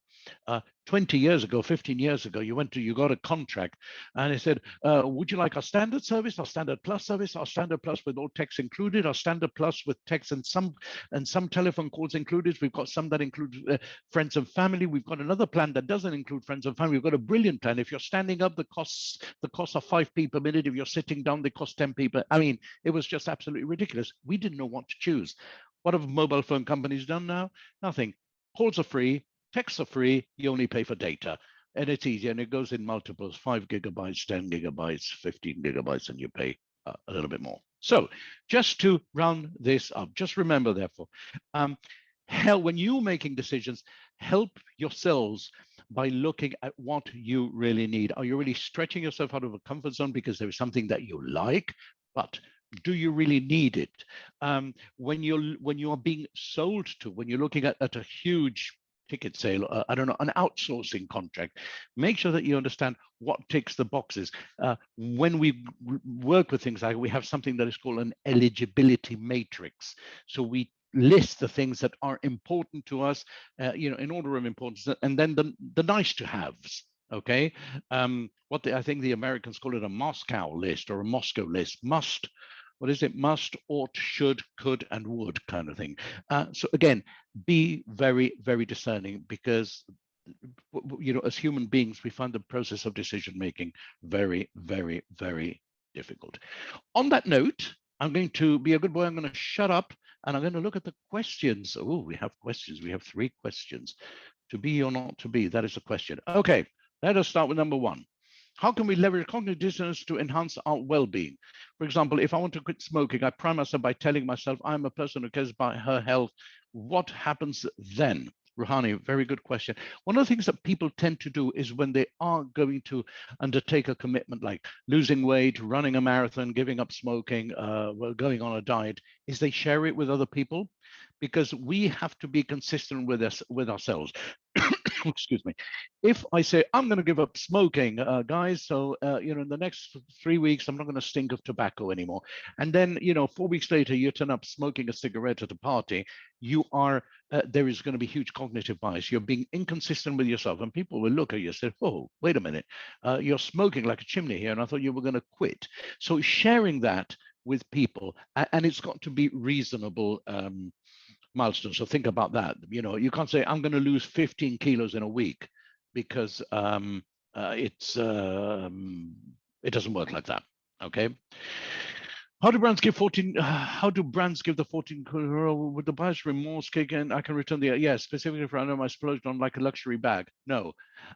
20 years ago, 15 years ago, you got a contract, and it said, would you like our standard service, our standard plus service, our standard plus with all text included, our standard plus with text and some telephone calls included. We've got some that include friends and family. We've got another plan that doesn't include friends and family. We've got a brilliant plan. If you're standing up, the costs are 5p per minute. If you're sitting down, they cost 10p per. I mean, it was just absolutely ridiculous. We didn't know what to choose. What have mobile phone companies done now? Nothing. Calls are free. Texts are free, you only pay for data, and it's easy, and it goes in multiples: 5 gigabytes, 10 gigabytes, 15 gigabytes, and you pay a little bit more. So just to round this up, just remember, therefore, when you're making decisions, help yourselves by looking at what you really need. Are you really stretching yourself out of a comfort zone because there is something that you like, but do you really need it? When you are being sold to, when you're looking at a huge ticket sale, I don't know, an outsourcing contract, make sure that you understand what ticks the boxes. When we work with things like, we have something that is called an eligibility matrix. So we list the things that are important to us, in order of importance, and then the nice to haves. Okay, I think the Americans call it a Moscow list or a Moscow list. What is it? Must, ought, should, could, and would kind of thing. So again, be very, very discerning, because as human beings, we find the process of decision making very, very, very difficult. On that note, I'm going to be a good boy. I'm going to shut up, and I'm going to look at the questions. Oh, we have questions. We have 3 questions. To be or not to be, that is a question. Okay, let us start with number 1. How can we leverage cognitive dissonance to enhance our well-being? For example, if I want to quit smoking, I prime myself by telling myself I'm a person who cares about her health. What happens then? Ruhani, very good question. One of the things that people tend to do is when they are going to undertake a commitment like losing weight, running a marathon, giving up smoking, going on a diet, is they share it with other people, because we have to be consistent with ourselves. Excuse me. If I say I'm going to give up smoking, guys, so in the next 3 weeks I'm not going to stink of tobacco anymore, and then 4 weeks later you turn up smoking a cigarette at a party, you are there is going to be huge cognitive bias. You're being inconsistent with yourself, and people will look at you and say, "Oh, wait a minute, you're smoking like a chimney here, and I thought you were going to quit." So sharing that with people, and it's got to be reasonable. Milestone. So think about that. You can't say I'm going to lose 15 kilos in a week, because it doesn't work like that. Okay. How do brands give 14? How do brands give the 14 with the buyer's remorse kick in? I can return the specifically for I know I splurged on like a luxury bag. No,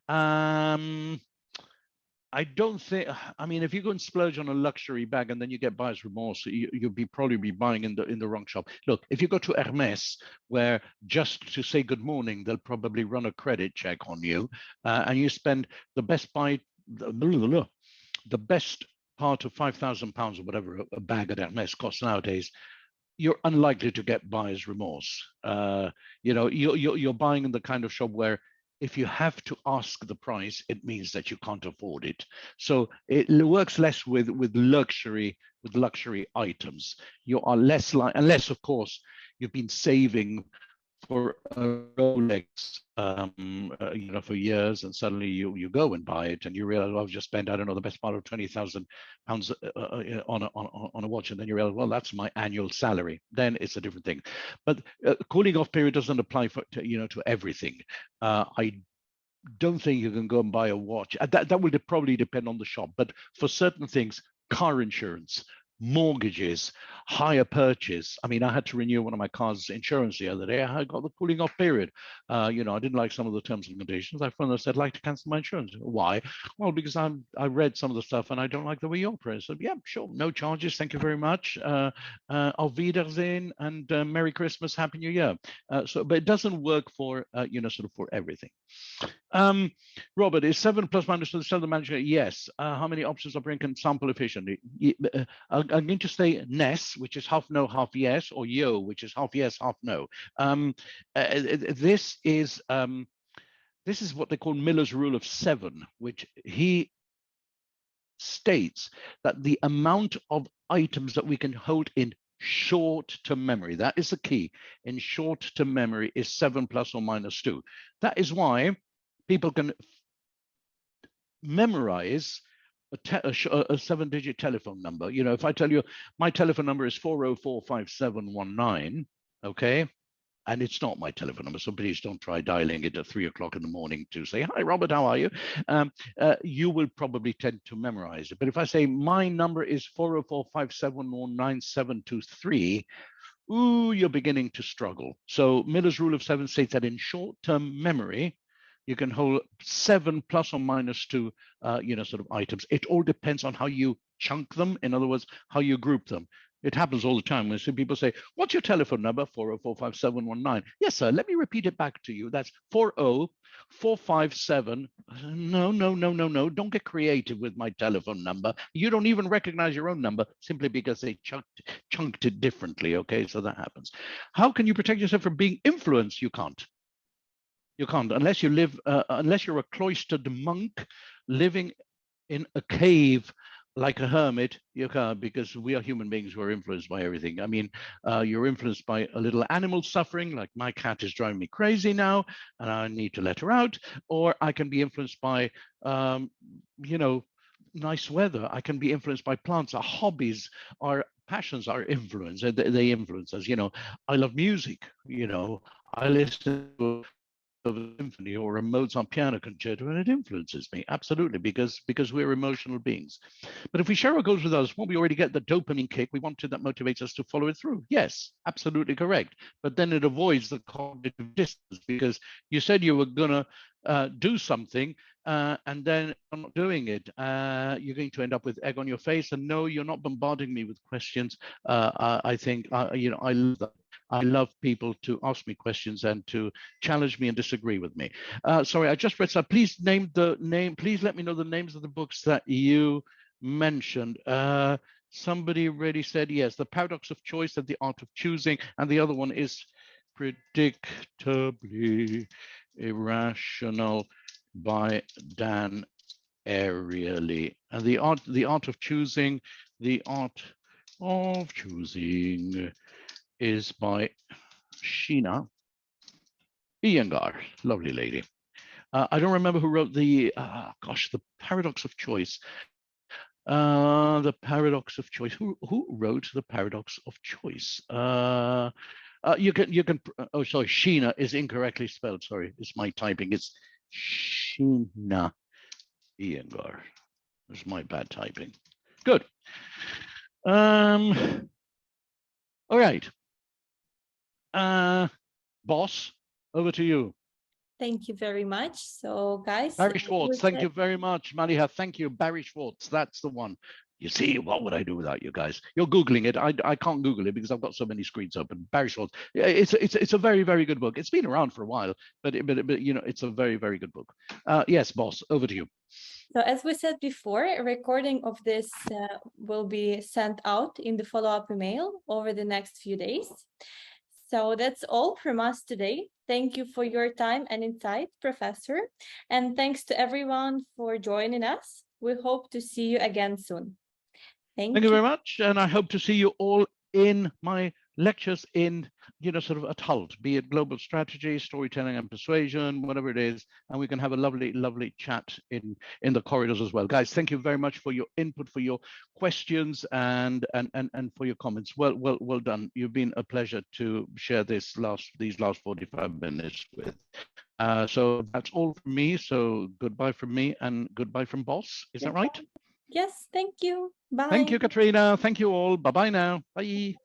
I don't think. I mean, if you go and splurge on a luxury bag and then you get buyer's remorse, you'll probably be buying in the wrong shop. Look, if you go to Hermes, where just to say good morning, they'll probably run a credit check on you, and you spend the best buy, the best part of £5,000 or whatever a bag at Hermes costs nowadays, you're unlikely to get buyer's remorse. You're buying in the kind of shop where if you have to ask the price, it means that you can't afford it. So it works less with luxury items. You are less like, unless of course you've been saving for a Rolex, for years, and suddenly you go and buy it, and you realize, well, I've just spent, I don't know, the best part of £20,000 on a watch, and then you realize, well, that's my annual salary. Then it's a different thing. But cooling off period doesn't apply to everything. I don't think you can go and buy a watch. That will probably depend on the shop, but for certain things, car insurance, mortgages, hire purchase. I mean, I had to renew one of my car's insurance the other day. I got the cooling off period. I didn't like some of the terms and conditions. I phoned and said, I'd like to cancel my insurance. Why? Well, because I read some of the stuff and I don't like the way you operate. I said, yeah, sure, no charges. Thank you very much. Auf Wiedersehen and Merry Christmas, Happy New Year. But it doesn't work for, sort of for everything. Robert, is 7 plus minus to the seller manager? Yes. How many options are bring can sample efficiently? I'm going to say NES, which is half no, half yes, or YO, which is half yes, half no. This is what they call Miller's rule of 7, which he states that the amount of items that we can hold in short-term memory, that is the key, in short-term memory is 7 plus or minus 2. That is why people can memorize a 7-digit telephone number. If I tell you my telephone number is 4045719, okay, and it's not my telephone number, so please don't try dialing it at 3 o'clock in the morning to say, hi, Robert, how are you? You will probably tend to memorize it. But if I say my number is 40457199723, ooh, you're beginning to struggle. So Miller's rule of 7 states that in short-term memory, you can hold 7 plus or minus 2, sort of items. It all depends on how you chunk them. In other words, how you group them. It happens all the time when people say, what's your telephone number? 4045719. Yes, sir. Let me repeat it back to you. That's 40457. No. Don't get creative with my telephone number. You don't even recognize your own number simply because they chunked it differently. Okay, so that happens. How can you protect yourself from being influenced? You can't. You can't, unless you live, unless you're a cloistered monk living in a cave like a hermit. You can't, because we are human beings who are influenced by everything. I mean, you're influenced by a little animal suffering, like my cat is driving me crazy now, and I need to let her out. Or I can be influenced by, nice weather. I can be influenced by plants. Our hobbies, our passions are influenced. They influence us. I love music. I listen to of a symphony or a Mozart piano concerto, and it influences me absolutely, because we're emotional beings. But if we share our goals with others, we already get the dopamine kick we wanted that motivates us to follow it through. Yes, absolutely correct. But then it avoids the cognitive distance, because you said you were gonna do something and then you're not doing it. You're going to end up with egg on your face. And no, you're not bombarding me with questions. I think I love that. I love people to ask me questions and to challenge me and disagree with me. Sorry, I just read some. Please Please let me know the names of the books that you mentioned. Somebody already said yes. The Paradox of Choice and the Art of Choosing, and the other one is Predictably Irrational by Dan Ariely. And the art of choosing, is by Sheena Iyengar, lovely lady. I don't remember who wrote the Paradox of Choice. The Paradox of Choice. Who wrote the Paradox of Choice? You can. Oh, sorry. Sheena is incorrectly spelled. Sorry, it's my typing. It's Sheena Iyengar. It's my bad typing. Good. All right. Boss, over to you. Thank you very much. So guys, Barry Schwartz, thank said- you very much. Maliha, thank you. Barry Schwartz, that's the one. You see, what would I do without you guys? You're Googling it. I can't Google it because I've got so many screens open. Barry Schwartz. It's a very, very good book. It's been around for a while, but you know, it's a very, very good book. Yes, boss, over to you. So as we said before, a recording of this will be sent out in the follow-up email over the next few days. So that's all from us today. Thank you for your time and insight, Professor. And thanks to everyone for joining us. We hope to see you again soon. Thank you very much. And I hope to see you all in my lectures in, you know, sort of at Hult, be it global strategy, storytelling and persuasion, whatever it is. And we can have a lovely, lovely chat in the corridors as well. Guys, thank you very much for your input, for your questions and for your comments. Well done. You've been a pleasure to share these last 45 minutes with. So that's all from me. So goodbye from me and goodbye from boss. Is that right? Yes, thank you. Bye. Thank you, Katrina. Thank you all. Bye-bye now. Bye.